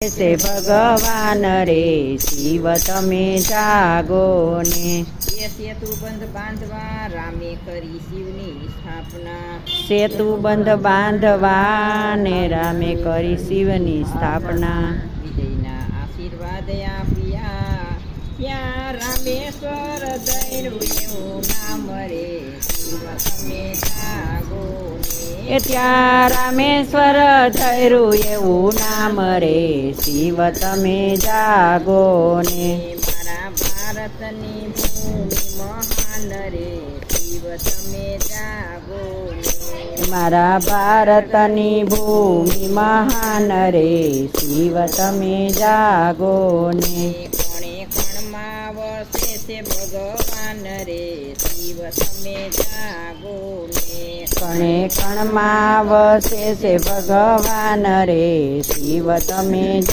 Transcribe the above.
છે ભગવાન રે શિવ તમે જાગો ને એ સેતુ બંધ બાંધવા રામે કરી શિવની સ્થાપના સેતુ બંધ બાંધવા ને રામે કરી શિવની સ્થાપના વિજયના આશીર્વાદ આપ્યા ત્યાં રામેશ્વર દૈરું એવું નામ રે શિવ તમે જાગો એ ત્યાં રામેશ્વર થયું એવું નામ રે શિવ તમે જાગો ને મારા ભારતની ભૂમિ મહાન રે શિવ તમે જાગો મારા ભારતની ભૂમિ મહાન રે શિવ તમે જાગો ને કોણે કણમાં વસે છે ભગવાન રે શિવ તમે જાગો કણે કણમાં વસે છે ભગવાન રે શિવ તમે